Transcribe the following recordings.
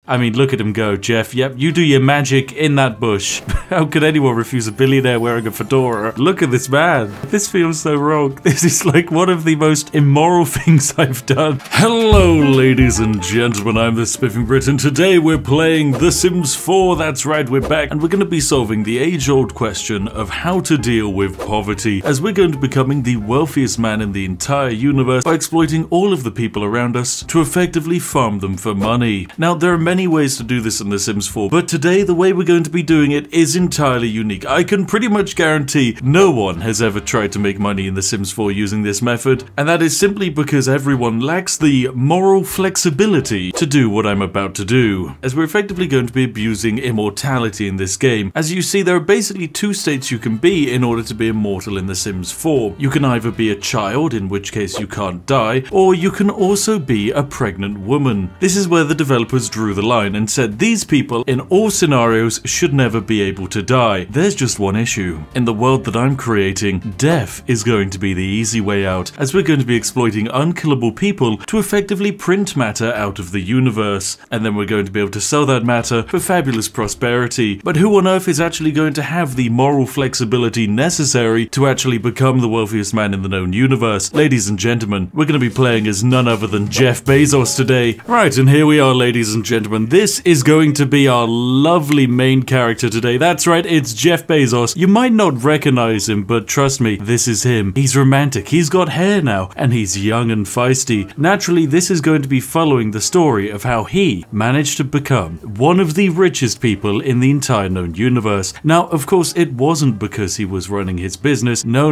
I mean, look at him go, Jeff. Yep, you do your magic in that bush. How could anyone refuse a billionaire wearing a fedora? Look at this man. This feels so wrong. This is like one of the most immoral things I've done. Hello, ladies and gentlemen. I'm the Spiffing Brit, and today we're playing The Sims 4. That's right, we're back, and we're going to be solving the age-old question of how to deal with poverty, as we're going to be becoming the wealthiest man in the entire universe by exploiting all of the people around us to effectively farm them for money. Now, there are many ways to do this in The Sims 4, but today the way we're going to be doing it is entirely unique. I can pretty much guarantee no one has ever tried to make money in The Sims 4 using this method, and that is simply because everyone lacks the moral flexibility to do what I'm about to do, as we're effectively going to be abusing immortality in this game. As you see, there are basically two states you can be in order to be immortal in The Sims 4. You can either be a child, in which case you can't die, or you can also be a pregnant woman. This is where the developers drew the line and said these people in all scenarios should never be able to die. There's just one issue. In the world that I'm creating, death is going to be the easy way out, as we're going to be exploiting unkillable people to effectively print matter out of the universe, and then we're going to be able to sell that matter for fabulous prosperity. But who on earth is actually going to have the moral flexibility necessary to actually become the wealthiest man in the known universe? Ladies and gentlemen, we're going to be playing as none other than Jeff Bezos today. Right, and here we are, ladies and gentlemen. This is going to be our lovely main character today. That's right, it's Jeff Bezos. You might not recognize him, but trust me, this is him. He's romantic, he's got hair now, and he's young and feisty. Naturally, this is going to be following the story of how he managed to become one of the richest people in the entire known universe. Now, of course, it wasn't because he was running his business. No.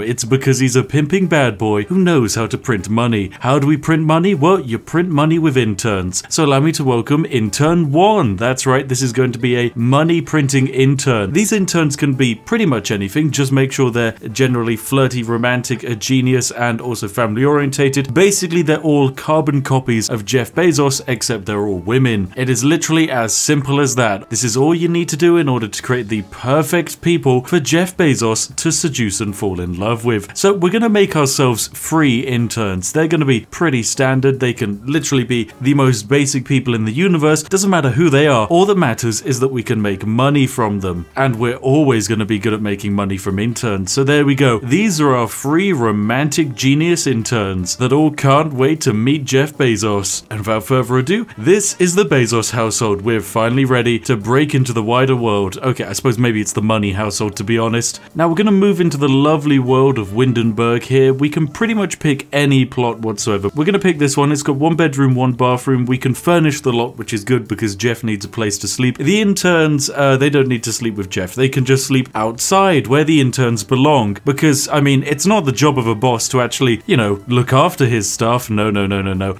It's because he's a pimping bad boy who knows how to print money. How do we print money? Well, you print money with interns. So allow me to welcome intern 1. That's right, this is going to be a money printing intern. These interns can be pretty much anything. Just make sure they're generally flirty, romantic, a genius, and also family orientated. Basically, they're all carbon copies of Jeff Bezos, except they're all women. It is literally as simple as that. This is all you need to do in order to create the perfect people for Jeff Bezos to seduce and fall in love with. So we're going to make ourselves free interns. They're going to be pretty standard. They can literally be the most basic people in the universe. Doesn't matter who they are. All that matters is that we can make money from them. And we're always going to be good at making money from interns. So there we go. These are our free romantic genius interns that all can't wait to meet Jeff Bezos. And without further ado, this is the Bezos household. We're finally ready to break into the wider world. Okay, I suppose maybe it's the money household, to be honest. Now we're going to move into the lovely world of Windenburg here. We can pretty much pick any plot whatsoever. We're going to pick this one. It's got 1 bedroom, 1 bathroom. We can furnish the lot, which is good because Jeff needs a place to sleep. The interns, they don't need to sleep with Jeff. They can just sleep outside where the interns belong, because, I mean, it's not the job of a boss to actually, you know, look after his staff. No.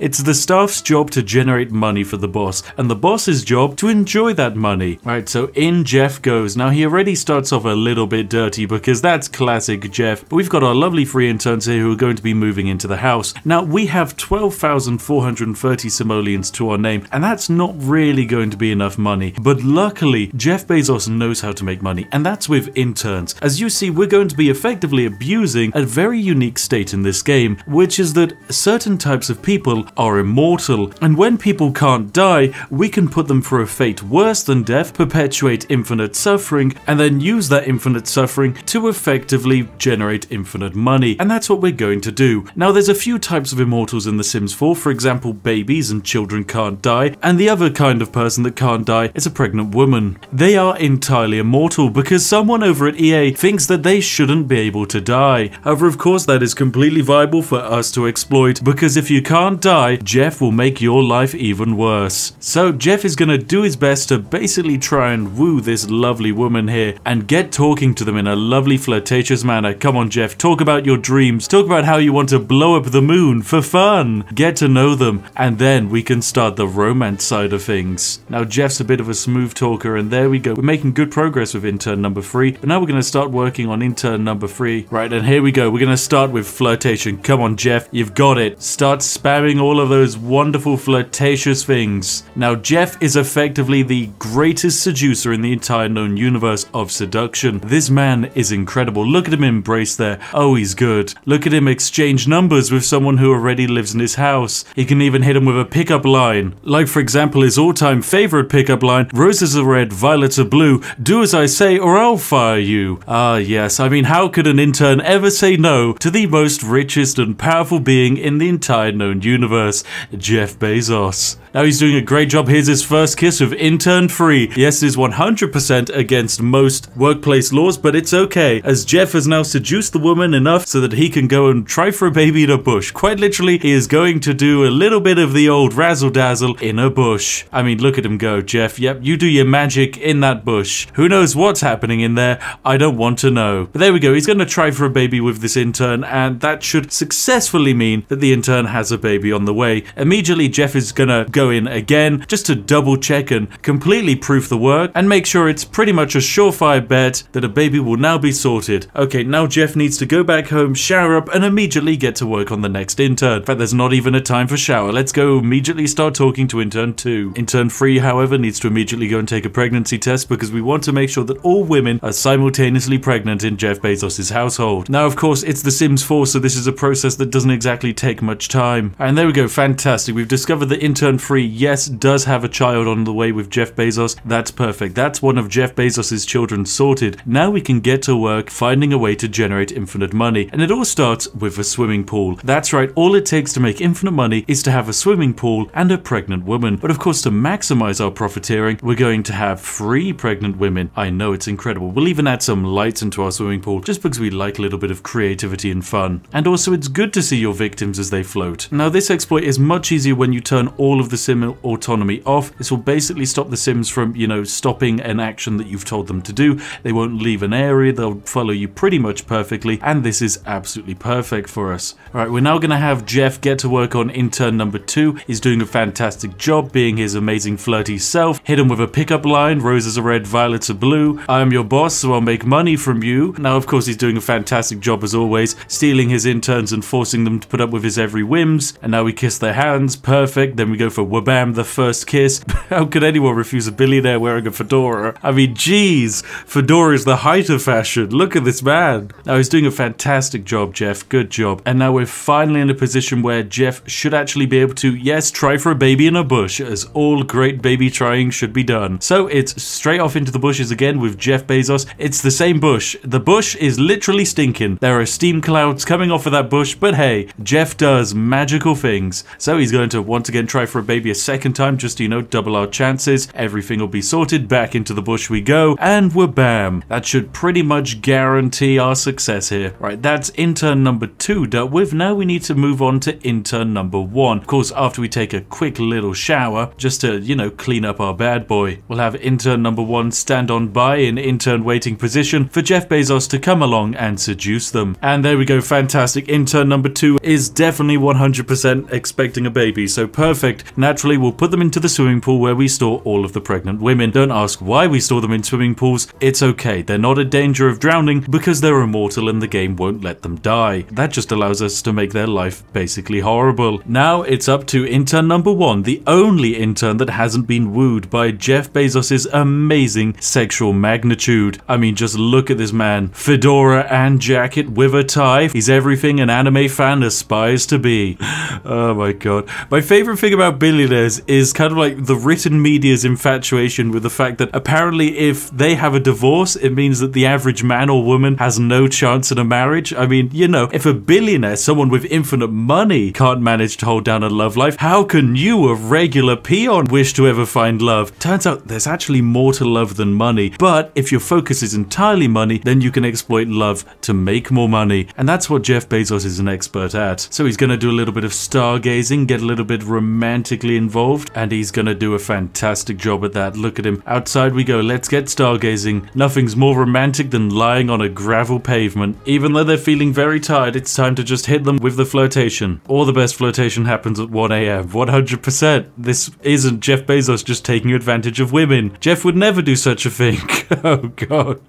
It's the staff's job to generate money for the boss, and the boss's job to enjoy that money. Right, so in Jeff goes. Now, he already starts off a little bit dirty because that's classic Jeff, but we've got our lovely free interns here who are going to be moving into the house. Now, we have 12,430 simoleons to our name, and that's not really going to be enough money. But luckily, Jeff Bezos knows how to make money, and that's with interns. As you see, we're going to be effectively abusing a very unique state in this game, which is that certain types of people are immortal, and when people can't die, we can put them through a fate worse than death, perpetuate infinite suffering, and then use that infinite suffering to effectively generate infinite money. And that's what we're going to do. Now, there's a few types of immortals in The Sims 4. For example, babies and children can't die, and the other kind of person that can't die is a pregnant woman. They are entirely immortal because someone over at EA thinks that they shouldn't be able to die. However, of course, that is completely viable for us to exploit, because if you can't die, Jeff will make your life even worse. So Jeff is going to do his best to basically try and woo this lovely woman here and get talking to them in a lovely flirtatious manner. Come on, Jeff, talk about your dreams. Talk about how you want to blow up the moon for fun. Get to know them, and then we can start the romance side of things. Now, Jeff's a bit of a smooth talker, and there we go. We're making good progress with intern number 3, but now we're going to start working on intern number 3. Right, and here we go. We're going to start with flirtation. Come on, Jeff, you've got it. Start spamming all of those wonderful flirtatious things. Now, Jeff is effectively the greatest seducer in the entire known universe of seduction. This man is incredible. Look at him embrace there. Oh, he's good. Look at him exchange numbers with someone who already lives in his house. He can even hit him with a pickup line. Like, like, for example, his all-time favorite pickup line, roses are red, violets are blue, do as I say or I'll fire you. Ah, yes, I mean, how could an intern ever say no to the most richest and powerful being in the entire known universe, Jeff Bezos? Now he's doing a great job. Here's his first kiss of intern free. Yes, it is 100% against most workplace laws, but it's okay, as Jeff has now seduced the woman enough so that he can go and try for a baby in a bush. Quite literally, he is going to do a little bit of the old razzle-dazzle in a bush. I mean, look at him go, Jeff. Yep, you do your magic in that bush. Who knows what's happening in there? I don't want to know. But there we go. He's going to try for a baby with this intern, and that should successfully mean that the intern has a baby on the way. Immediately, Jeff is going to go in again just to double check and completely proof the work and make sure it's pretty much a surefire bet that a baby will now be sorted. Okay, now Jeff needs to go back home, shower up, and immediately get to work on the next intern. In fact, there's not even a time for shower. Let's go immediately start talking to intern 2. Intern 3, however, needs to immediately go and take a pregnancy test because we want to make sure that all women are simultaneously pregnant in Jeff Bezos' household. Now, of course, it's The Sims 4, so this is a process that doesn't exactly take much time. And there we go, fantastic. We've discovered that intern 3, yes, does have a child on the way with Jeff Bezos. That's perfect. That's one of Jeff Bezos' children sorted. Now we can get to work finding a way to generate infinite money. And it all starts with a swimming pool. That's right, all it takes to make infinite money is to have a swimming pool and a pregnant woman. But of course, to maximize our profiteering, we're going to have 3 pregnant women. I know, it's incredible. We'll even add some lights into our swimming pool just because we like a little bit of creativity and fun. And also, it's good to see your victims as they float. Now, this exploit is much easier when you turn all of the sim autonomy off. This will basically stop the Sims from, stopping an action that you've told them to do. They won't leave an area. They'll follow you pretty much perfectly. And this is absolutely perfect for us. All right, we're now going to have Jeff get to work on intern number 2. He's doing a fantastic job being his amazing flirty self. Hit him with a pickup line, roses are red, violets are blue. I am your boss, so I'll make money from you. Now, of course, he's doing a fantastic job as always, stealing his interns and forcing them to put up with his every whims. And now we kiss their hands. Perfect. Then we go for wabam, the first kiss. How could anyone refuse a billionaire wearing a fedora? I mean, geez, fedora is the height of fashion. Look at this man. Now, he's doing a fantastic job, Jeff. Good job. And now we're finally in a position where Jeff should actually be able to, yes, try for a baby in a bush, as all great baby trying should be done. So it's straight off into the bushes again with Jeff Bezos. It's the same bush. The bush is literally stinking. There are steam clouds coming off of that bush, but hey, Jeff does magical things. So he's going to once again try for a baby a second time, just to, double our chances. Everything will be sorted. Back into the bush we go, and we're bam. That should pretty much guarantee our success here. Right, that's intern number 2 dealt with. Now we need to move on to intern number 1. Of course, after we take a quick little shower, just to, clean up our bad boy. We'll have intern number 1 stand on by in intern waiting position for Jeff Bezos to come along and seduce them. And there we go, fantastic. Intern number 2 is definitely 100% expecting a baby, so perfect. Naturally, we'll put them into the swimming pool where we store all of the pregnant women. Don't ask why we store them in swimming pools. It's okay. They're not in danger of drowning because they're immortal and the game won't let them die. That just allows us to make their life basically horrible. Now it's up to intern number 1, the only intern that hasn't been wooed by Jeff Bezos' amazing sexual magnitude. I mean, just look at this man. Fedora and jacket with a tie. He's everything an anime fan aspires to be. Oh my god. My favorite thing about billionaires is kind of like the written media's infatuation with the fact that apparently if they have a divorce, it means that the average man or woman has no chance in a marriage. I mean, if a billionaire, someone with infinite money, can't manage to hold down a love life, how can you, a regular peon, wish to ever find love? Turns out there's actually more to love than money, but if your focus is entirely money, then you can exploit love to make more money, and that's what Jeff Bezos is an expert at. So he's going to do a little bit of stargazing, get a little bit romantically involved, and he's going to do a fantastic job at that. Look at him. Outside we go. Let's get stargazing. Nothing's more romantic than lying on a gravel pavement. Even though they're feeling very tired, it's time to just hit them with the flirtation. Or the best flirtation happens at 1 AM. 100%. This isn't Jeff Bezos just taking advantage of women. Jeff would never do such a thing. Oh god.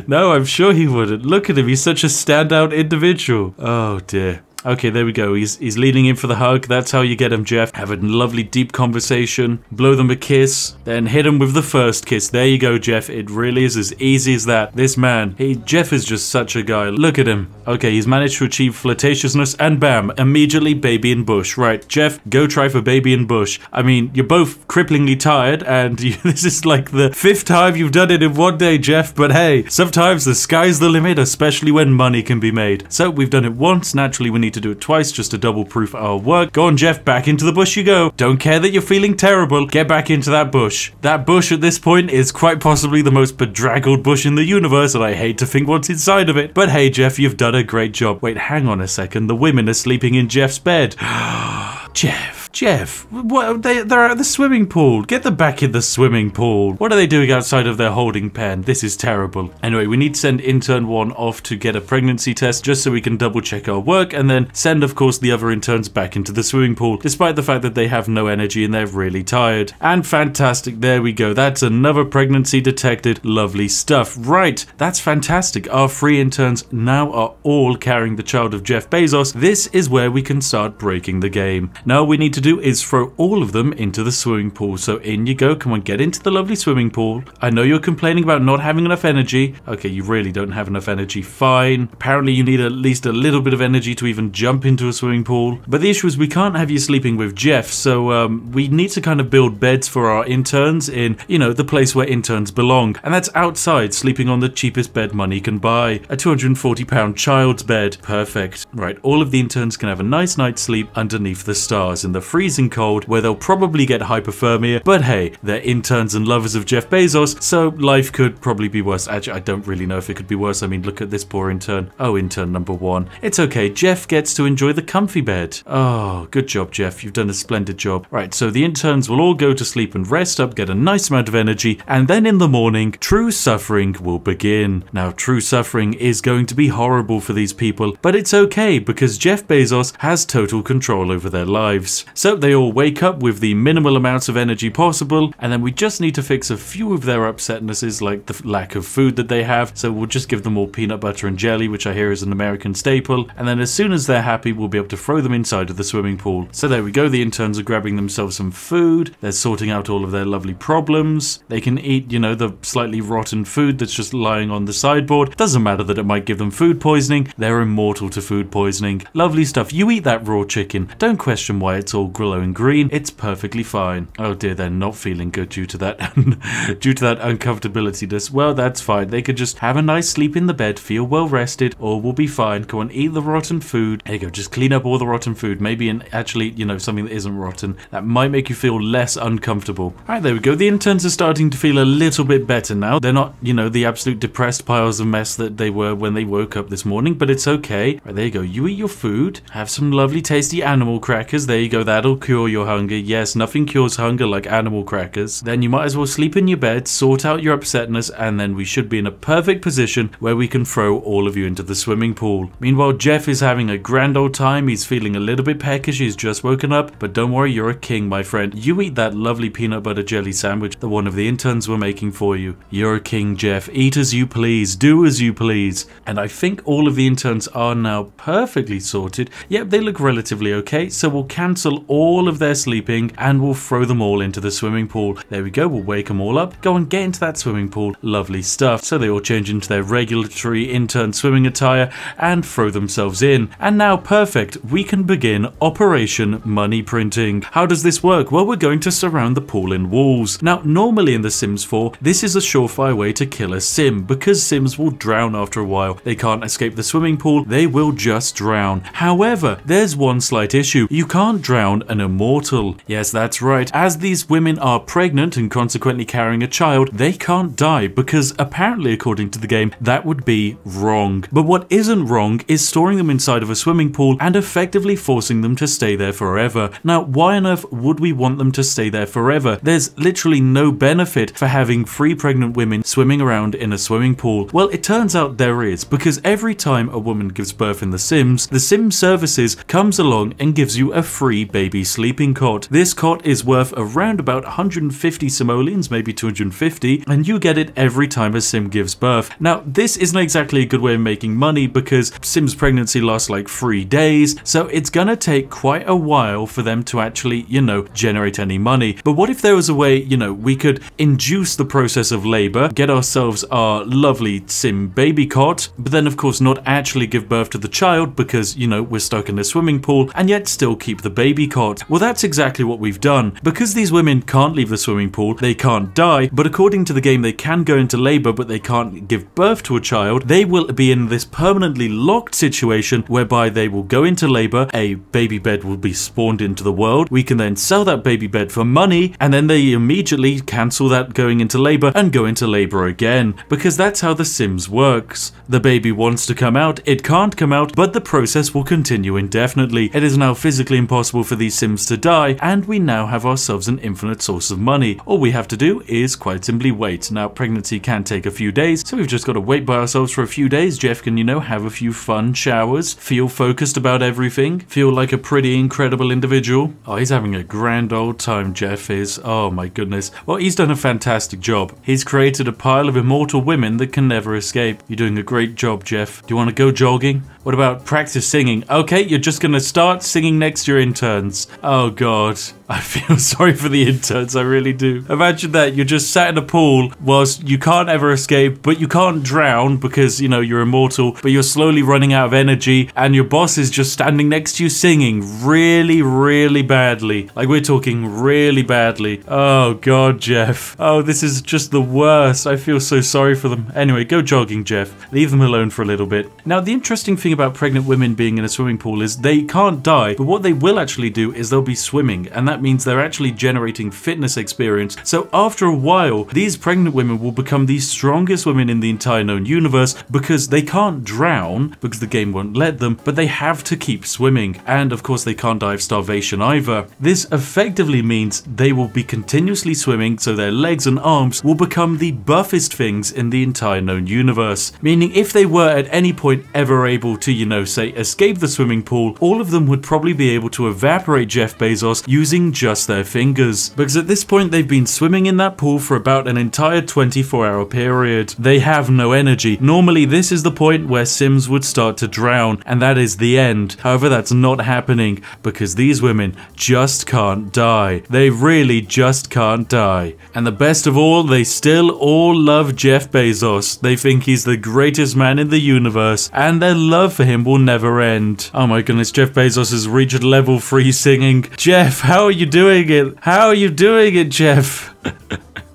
No, I'm sure he wouldn't. Look at him, he's such a standout individual. Oh dear. Okay, there we go. He's leaning in for the hug. That's how you get him, Jeff. Have a lovely deep conversation. Blow them a kiss. Then hit him with the first kiss. There you go, Jeff. It really is as easy as that. This man, Jeff is just such a guy. Look at him. Okay, he's managed to achieve flirtatiousness and bam, immediately baby in bush. Right, Jeff, go try for baby in bush. I mean, you're both cripplingly tired and this is like the 5th time you've done it in one day, Jeff. But hey, sometimes the sky's the limit, especially when money can be made. So we've done it once. Naturally, we need to do it twice just to double proof our work. Go on, Jeff, back into the bush you go. Don't care that you're feeling terrible. Get back into that bush. That bush at this point is quite possibly the most bedraggled bush in the universe, and I hate to think what's inside of it. But hey, Jeff, you've done a great job. Wait, hang on a second. The women are sleeping in Jeff's bed. Jeff, what, they're at the swimming pool. Get them back in the swimming pool. What are they doing outside of their holding pen? This is terrible. Anyway, we need to send intern 1 off to get a pregnancy test just so we can double check our work, and then send, of course, the other interns back into the swimming pool, despite the fact that they have no energy and they're really tired. And fantastic, there we go. That's another pregnancy detected. Lovely stuff. Right, that's fantastic. Our 3 interns now are all carrying the child of Jeff Bezos. This is where we can start breaking the game. Now we need to do is throw all of them into the swimming pool. So in you go. Come on, get into the lovely swimming pool. I know you're complaining about not having enough energy. Okay, you really don't have enough energy. Fine. Apparently you need at least a little bit of energy to even jump into a swimming pool. But the issue is we can't have you sleeping with Jeff. So we need to kind of build beds for our interns in, you know, the place where interns belong. And that's outside, sleeping on the cheapest bed money can buy. A £240 child's bed. Perfect. Right, all of the interns can have a nice night's sleep underneath the stars in the freezing cold, where they'll probably get hypothermia, but hey, they're interns and lovers of Jeff Bezos, so life could probably be worse. Actually, I don't really know if it could be worse. I mean, look at this poor intern. Oh, intern number 1. It's okay, Jeff gets to enjoy the comfy bed. Oh, good job, Jeff. You've done a splendid job. Right, so the interns will all go to sleep and rest up, get a nice amount of energy, and then in the morning, true suffering will begin. Now, true suffering is going to be horrible for these people, but it's okay because Jeff Bezos has total control over their lives. So they all wake up with the minimal amounts of energy possible, and then we just need to fix a few of their upsetnesses, like the lack of food that they have. So we'll just give them all peanut butter and jelly, which I hear is an American staple, and then as soon as they're happy, we'll be able to throw them inside of the swimming pool. So there we go. The interns are grabbing themselves some food. They're sorting out all of their lovely problems. They can eat, you know, the slightly rotten food that's just lying on the sideboard. Doesn't matter that it might give them food poisoning. They're immortal to food poisoning. Lovely stuff. You eat that raw chicken. Don't question why it's all glowing green. It's perfectly fine. Oh dear, they're not feeling good due to that uncomfortability. Well, that's fine. They could just have a nice sleep in the bed, feel well rested, or we'll be fine. Go and eat the rotten food. There you go. Just clean up all the rotten food. Maybe actually, you know, something that isn't rotten. That might make you feel less uncomfortable. All right, there we go. The interns are starting to feel a little bit better now. They're not, you know, the absolute depressed piles of mess that they were when they woke up this morning, but it's okay. Right, there you go. You eat your food. Have some lovely tasty animal crackers. There you go. That'll cure your hunger. Yes, nothing cures hunger like animal crackers. Then you might as well sleep in your bed, sort out your upsetness, and then we should be in a perfect position where we can throw all of you into the swimming pool. Meanwhile, Jeff is having a grand old time. He's feeling a little bit peckish. He's just woken up, but don't worry, you're a king, my friend. You eat that lovely peanut butter jelly sandwich that one of the interns were making for you. You're a king, Jeff. Eat as you please. Do as you please. And I think all of the interns are now perfectly sorted. Yep, they look relatively okay, so we'll cancel all of their sleeping and we'll throw them all into the swimming pool. There we go. We'll wake them all up. Go and get into that swimming pool. Lovely stuff. So they all change into their regulatory intern swimming attire and throw themselves in. And now, perfect. We can begin Operation Money Printing. How does this work? Well, we're going to surround the pool in walls. Now, normally in The Sims 4, this is a surefire way to kill a sim because sims will drown after a while. They can't escape the swimming pool. They will just drown. However, there's one slight issue. You can't drown an immortal. Yes, that's right. As these women are pregnant and consequently carrying a child, they can't die because apparently, according to the game, that would be wrong. But what isn't wrong is storing them inside of a swimming pool and effectively forcing them to stay there forever. Now, why on earth would we want them to stay there forever? There's literally no benefit for having 3 pregnant women swimming around in a swimming pool. Well, it turns out there is, because every time a woman gives birth in The Sims, The Sims Services comes along and gives you a free baby baby sleeping cot. This cot is worth around about 150 simoleons, maybe 250, and you get it every time a sim gives birth. Now, this isn't exactly a good way of making money because Sim's pregnancy lasts like 3 days, so it's gonna take quite a while for them to actually, you know, generate any money. But what if there was a way, you know, we could induce the process of labor, get ourselves our lovely sim baby cot, but then of course not actually give birth to the child because, you know, we're stuck in the swimming pool, and yet still keep the baby cot. Well, that's exactly what we've done. Because these women can't leave the swimming pool, they can't die, but according to the game they can go into labor but they can't give birth to a child, they will be in this permanently locked situation whereby they will go into labor, a baby bed will be spawned into the world, we can then sell that baby bed for money, and then they immediately cancel that going into labor and go into labor again, because that's how the Sims works. The baby wants to come out, it can't come out, but the process will continue indefinitely. It is now physically impossible for these Sims to die, and we now have ourselves an infinite source of money. All we have to do is quite simply wait. Now, pregnancy can take a few days, so we've just got to wait by ourselves for a few days. Jeff can, you know, have a few fun showers, feel focused about everything, feel like a pretty incredible individual. Oh, he's having a grand old time, Jeff is. Oh my goodness. Well, he's done a fantastic job. He's created a pile of immortal women that can never escape. You're doing a great job, Jeff. Do you want to go jogging? What about practice singing? Okay, you're just gonna start singing next to your interns. Oh god, I feel sorry for the interns, I really do. Imagine that, you're just sat in a pool whilst you can't ever escape, but you can't drown because, you know, you're immortal, but you're slowly running out of energy, and your boss is just standing next to you singing really, really badly. Like, we're talking really badly. Oh god, Jeff. Oh, this is just the worst. I feel so sorry for them. Anyway, go jogging, Jeff. Leave them alone for a little bit. Now, the interesting thing about pregnant women being in a swimming pool is they can't die, but what they will actually do is they'll be swimming, and that means they're actually generating fitness experience. So after a while, these pregnant women will become the strongest women in the entire known universe because they can't drown because the game won't let them, but they have to keep swimming, and of course they can't die of starvation either. This effectively means they will be continuously swimming, so their legs and arms will become the buffest things in the entire known universe, meaning if they were at any point ever able to, you know, say escape the swimming pool, all of them would probably be able to evaporate Jeff Bezos using just their fingers, because at this point they've been swimming in that pool for about an entire 24-hour period. They have no energy. Normally this is the point where Sims would start to drown, and that is the end. However, that's not happening because these women just can't die. They really just can't die. And the best of all, they still all love Jeff Bezos. They think he's the greatest man in the universe, and their love for him will never end. Oh my goodness, Jeff Bezos has reached level 3 singing. Jeff, how are you doing it? How are you doing it, Jeff?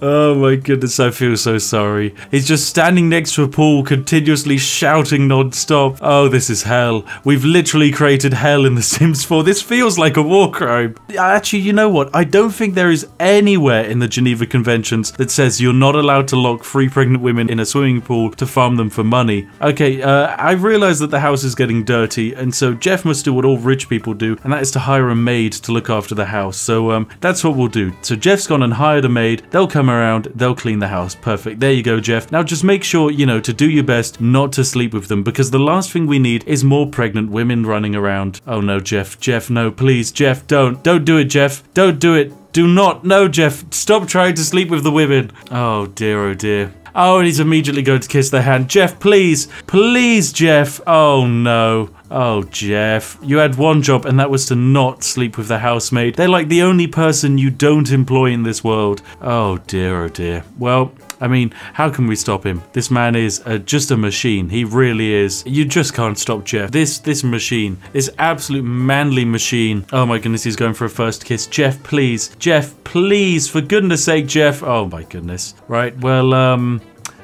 Oh my goodness, I feel so sorry. He's just standing next to a pool, continuously shouting non-stop. Oh, this is hell. We've literally created hell in The Sims 4. This feels like a war crime. Actually, you know what? I don't think there is anywhere in the Geneva Conventions that says you're not allowed to lock 3 pregnant women in a swimming pool to farm them for money. Okay, I realize that the house is getting dirty, and so Jeff must do what all rich people do, and that is to hire a maid to look after the house. So, that's what we'll do. So Jeff's gone and hired a maid. They'll come around, they'll clean the house. Perfect. There you go, Jeff. Now just make sure, you know, to do your best not to sleep with them, because the last thing we need is more pregnant women running around. Oh no, Jeff. Jeff, no, please. Jeff, don't. Don't do it, Jeff. Don't do it. Do not. No, Jeff. Stop trying to sleep with the women. Oh dear, oh dear. Oh, and he's immediately going to kiss their hand. Jeff, please. Please, Jeff. Oh no. Oh, Jeff, you had one job, and that was to not sleep with the housemaid. They're like the only person you don't employ in this world. Oh dear, oh dear. Well, I mean, how can we stop him? This man is just a machine. He really is. You just can't stop Jeff. This machine, this absolute manly machine. Oh my goodness, he's going for a first kiss. Jeff, please. Jeff, please. For goodness sake, Jeff. Oh my goodness. Right, well,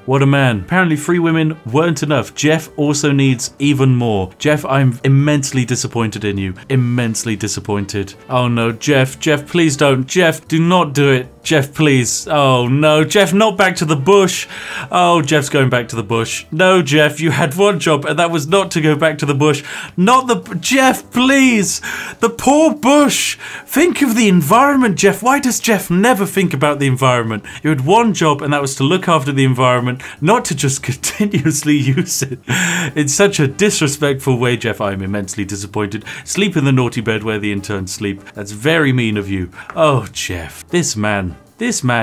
what a man. Apparently 3 women weren't enough. Jeff also needs even more. Jeff, I'm immensely disappointed in you. Immensely disappointed. Oh no, Jeff, please don't. Jeff, do not do it. Jeff, please. Oh, no. Jeff, not back to the bush. Oh, Jeff's going back to the bush. No, Jeff, you had one job, and that was not to go back to the bush. Not the... Jeff, please. The poor bush. Think of the environment, Jeff. Why does Jeff never think about the environment? You had one job, and that was to look after the environment, not to just continuously use it. In such a disrespectful way, Jeff. I'm immensely disappointed. Sleep in the naughty bed where the interns sleep. That's very mean of you. Oh, Jeff. This man,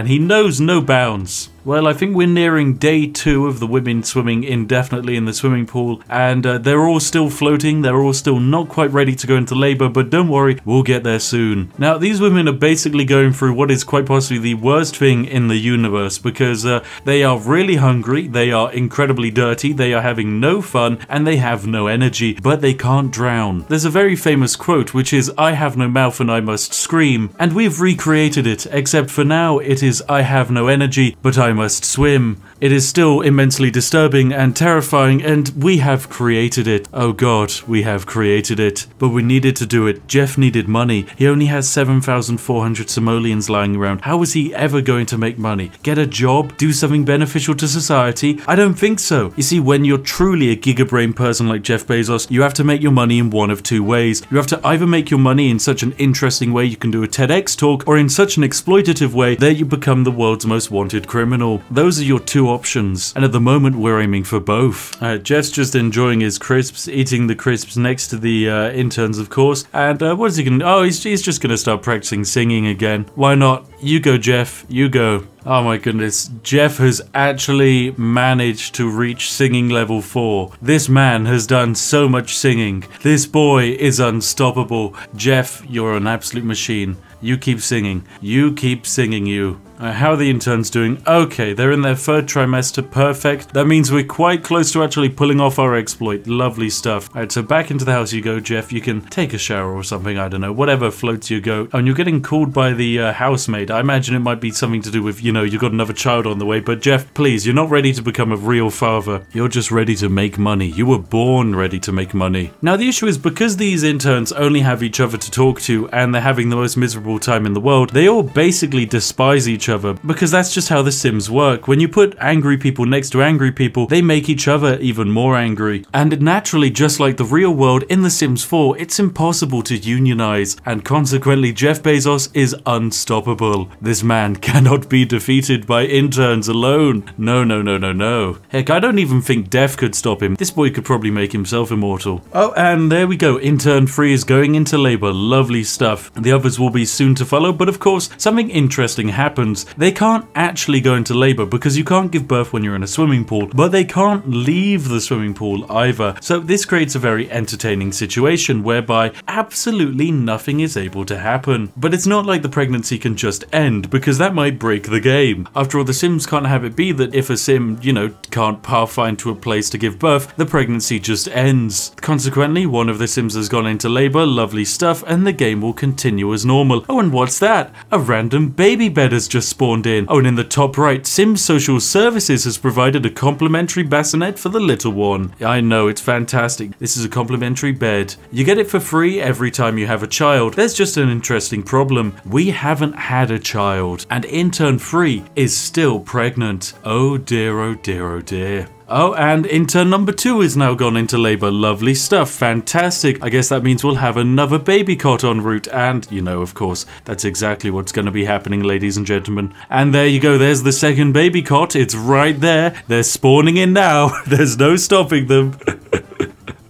he knows no bounds. Well, I think we're nearing day 2 of the women swimming indefinitely in the swimming pool, and they're all still floating. They're all still not quite ready to go into labor, but don't worry, we'll get there soon. Now, these women are basically going through what is quite possibly the worst thing in the universe, because they are really hungry, they are incredibly dirty, they are having no fun, and they have no energy, but they can't drown. There's a very famous quote, which is, "I have no mouth and I must scream," and we've recreated it, except for now it is, "I have no energy, but I must swim." It is still immensely disturbing and terrifying, and we have created it. Oh god, we have created it. But we needed to do it. Jeff needed money. He only has 7,400 simoleons lying around. How is he ever going to make money? Get a job? Do something beneficial to society? I don't think so. You see, when you're truly a gigabrain person like Jeff Bezos, you have to make your money in one of two ways. You have to either make your money in such an interesting way you can do a TEDx talk, or in such an exploitative way that you become the world's most wanted criminal. Those are your two options, and at the moment we're aiming for both. Jeff's just enjoying his crisps, eating the crisps next to the interns, of course, and what is he gonna... Oh, he's just gonna start practicing singing again. Why not? You go, Jeff, you go. Oh my goodness, Jeff has actually managed to reach singing level 4. This man has done so much singing. This boy is unstoppable. Jeff, you're an absolute machine. You keep singing. You keep singing, you. How are the interns doing? Okay, they're in their 3rd trimester. Perfect. That means we're quite close to actually pulling off our exploit. Lovely stuff. Alright, so back into the house you go, Jeff. You can take a shower or something, I don't know. Whatever floats your goat. Oh, and you're getting called by the housemaid. I imagine it might be something to do with, you know, you've got another child on the way. But Jeff, please, you're not ready to become a real father. You're just ready to make money. You were born ready to make money. Now, the issue is because these interns only have each other to talk to and they're having the most miserable time in the world, they all basically despise each other, because that's just how the Sims work. When you put angry people next to angry people, they make each other even more angry. And naturally, just like the real world, in The Sims 4, it's impossible to unionize, and consequently Jeff Bezos is unstoppable. This man cannot be defeated by interns alone. No, no, no, no, no. Heck, I don't even think death could stop him. This boy could probably make himself immortal. Oh, and there we go. Intern 3 is going into labor. Lovely stuff. The others will be soon to follow, but of course, something interesting happens. They can't actually go into labor because you can't give birth when you're in a swimming pool, but they can't leave the swimming pool either. So this creates a very entertaining situation whereby absolutely nothing is able to happen. But it's not like the pregnancy can just end, because that might break the game. After all, the Sims can't have it be that if a Sim, you know, can't pathfind to a place to give birth, the pregnancy just ends. Consequently, one of the Sims has gone into labor, lovely stuff, and the game will continue as normal. Oh, and what's that? A random baby bed has just spawned in. Oh, and in the top right, Sims Social Services has provided a complimentary bassinet for the little one. I know, it's fantastic. This is a complimentary bed. You get it for free every time you have a child. There's just an interesting problem. We haven't had a child, and intern 3 is still pregnant. Oh dear, oh dear, oh dear. Oh, and intern number 2 is now gone into labor. Lovely stuff. Fantastic. I guess that means we'll have another baby cot en route. And, you know, of course, that's exactly what's going to be happening, ladies and gentlemen. And there you go. There's the second baby cot. It's right there. They're spawning in now. There's no stopping them.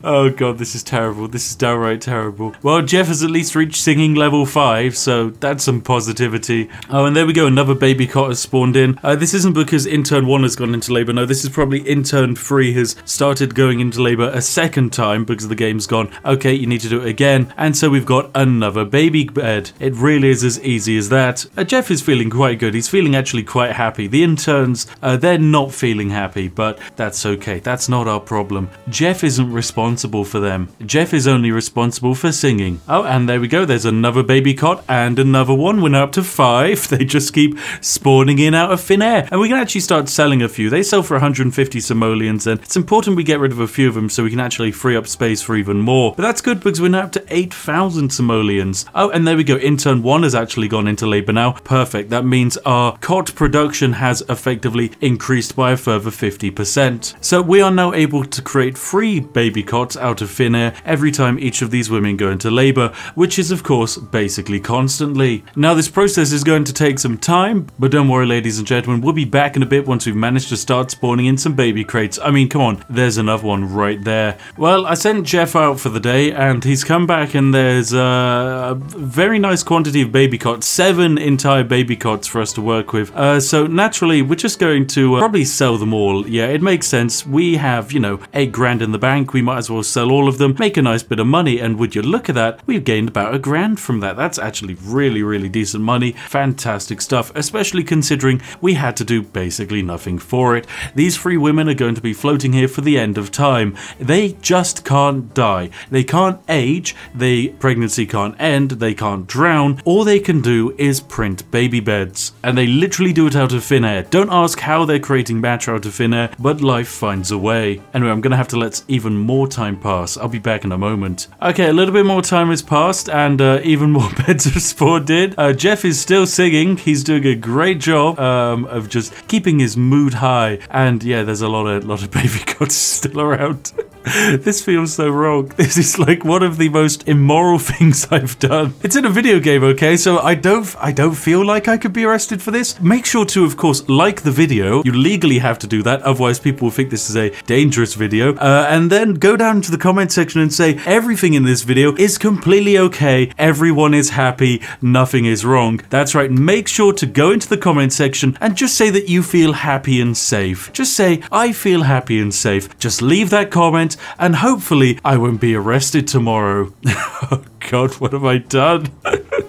Oh god, this is terrible. This is downright terrible. Well, Jeff has at least reached singing level 5, so that's some positivity. Oh, and there we go, another baby cot has spawned in. This isn't because intern 1 has gone into labor. No, this is probably intern 3 has started going into labor a second time because the game's gone, okay, you need to do it again. And so we've got another baby bed. It really is as easy as that. Jeff is feeling quite good. He's feeling actually quite happy. The interns, they're not feeling happy, but that's okay. That's not our problem. Jeff isn't responsible responsible for them. Jeff is only responsible for singing. Oh, and there we go. There's another baby cot and another one. We're now up to 5. They just keep spawning in out of thin air. And we can actually start selling a few. They sell for 150 simoleons, and it's important we get rid of a few of them so we can actually free up space for even more. But that's good because we're now up to 8,000 simoleons. Oh, and there we go. Intern 1 has actually gone into labor now. Perfect. That means our cot production has effectively increased by a further 50%. So we are now able to create 3 baby cots out of thin air every time each of these women go into labor, which is of course basically constantly. Now this process is going to take some time, but don't worry ladies and gentlemen, we'll be back in a bit once we've managed to start spawning in some baby crates. I mean, come on, there's another one right there. Well, I sent Jeff out for the day and he's come back and there's a very nice quantity of baby cots, 7 entire baby cots for us to work with. So naturally, we're just going to probably sell them all. Yeah, it makes sense. We have, you know, 8 grand in the bank. We might as well sell all of them, make a nice bit of money, and would you look at that, we've gained about $1 grand from that. That's actually really decent money. Fantastic stuff, especially considering we had to do basically nothing for it. These 3 women are going to be floating here for the end of time. They just can't die. They can't age. Their pregnancy can't end. They can't drown. All they can do is print baby beds. And they literally do it out of thin air. Don't ask how they're creating matter out of thin air, but life finds a way. Anyway, I'm going to have to let even more time pass. I'll be back in a moment. Okay, a little bit more time has passed and even more beds have spawned in. Jeff is still singing. He's doing a great job of just keeping his mood high. And yeah, there's a lot of baby cots still around. This feels so wrong. This is like one of the most immoral things I've done. It's in a video game, okay? So I don't feel like I could be arrested for this. Make sure to, of course, like the video. You legally have to do that, otherwise people will think this is a dangerous video. And then go down to the comment section and say everything in this video is completely okay. Everyone is happy. Nothing is wrong. That's right. Make sure to go into the comment section and just say that you feel happy and safe. Just say, I feel happy and safe. Just leave that comment and hopefully I won't be arrested tomorrow. Oh God, what have I done?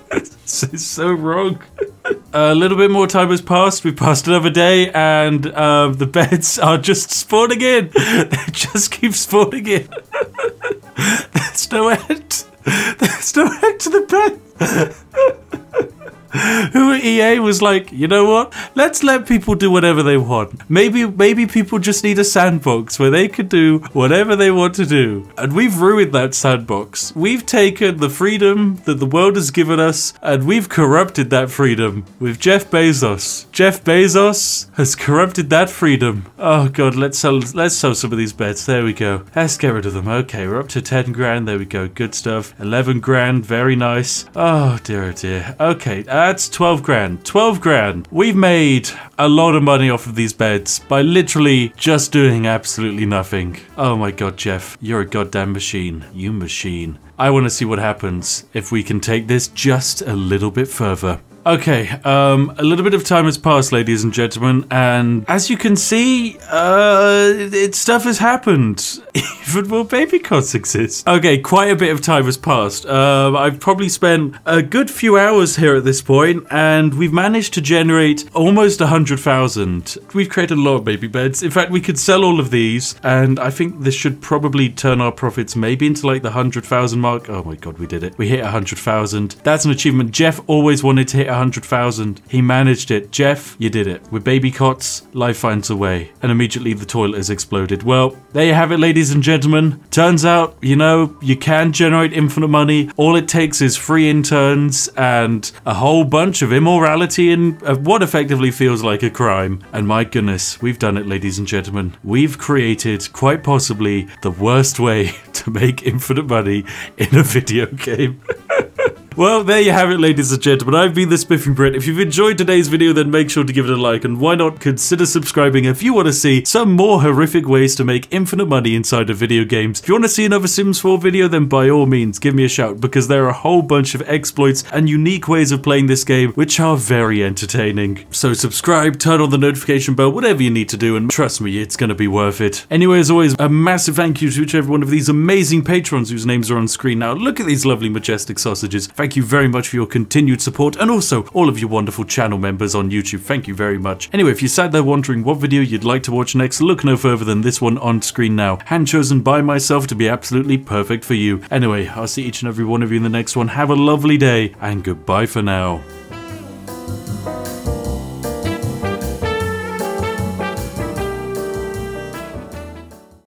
This is so wrong. A little bit more time has passed. We've passed another day and the beds are just spawning in. They just keep spawning in. There's no end. There's no end to the bed. Who at EA was like, you know what? Let's let people do whatever they want. Maybe people just need a sandbox where they could do whatever they want to do. And we've ruined that sandbox. We've taken the freedom that the world has given us and we've corrupted that freedom with Jeff Bezos. Jeff Bezos has corrupted that freedom. Oh God, let's sell some of these beds. There we go. Let's get rid of them. Okay, we're up to 10 grand. There we go. Good stuff. 11 grand. Very nice. Oh dear, oh dear. Okay. That's 12 grand. 12 grand. We've made a lot of money off of these beds by literally just doing absolutely nothing. Oh my God, Jeff. You're a goddamn machine. You machine. I want to see what happens if we can take this just a little bit further. Okay, a little bit of time has passed, ladies and gentlemen, and as you can see, stuff has happened. Even more baby cots exist. Okay, quite a bit of time has passed. I've probably spent a good few hours here at this point, and we've managed to generate almost 100,000. We've created a lot of baby beds. In fact, we could sell all of these, and I think this should probably turn our profits maybe into like the 100,000 mark. Oh my God, we did it. We hit 100,000. That's an achievement. Jeff always wanted to hit 100,000. He managed it. Jeff, you did it. With baby cots, life finds a way. And immediately the toilet has exploded. Well, there you have it, ladies and gentlemen. Turns out, you know, you can generate infinite money. All it takes is 3 interns and a whole bunch of immorality in what effectively feels like a crime. And my goodness, we've done it, ladies and gentlemen. We've created quite possibly the worst way to make infinite money in a video game. Well, there you have it, ladies and gentlemen. I've been the Spiffing Brit. If you've enjoyed today's video, then make sure to give it a like, and why not consider subscribing if you want to see some more horrific ways to make infinite money inside of video games. If you want to see another Sims 4 video, then by all means, give me a shout, because there are a whole bunch of exploits and unique ways of playing this game, which are very entertaining. So subscribe, turn on the notification bell, whatever you need to do, and trust me, it's going to be worth it. Anyway, as always, a massive thank you to each and every one of these amazing patrons whose names are on screen now. Look at these lovely, majestic sausages. In fact, thank you very much for your continued support, and also all of you wonderful channel members on YouTube. Thank you very much. Anyway, if you sat there wondering what video you'd like to watch next, look no further than this one on screen now, hand chosen by myself to be absolutely perfect for you. Anyway, I'll see each and every one of you in the next one. Have a lovely day, and goodbye for now.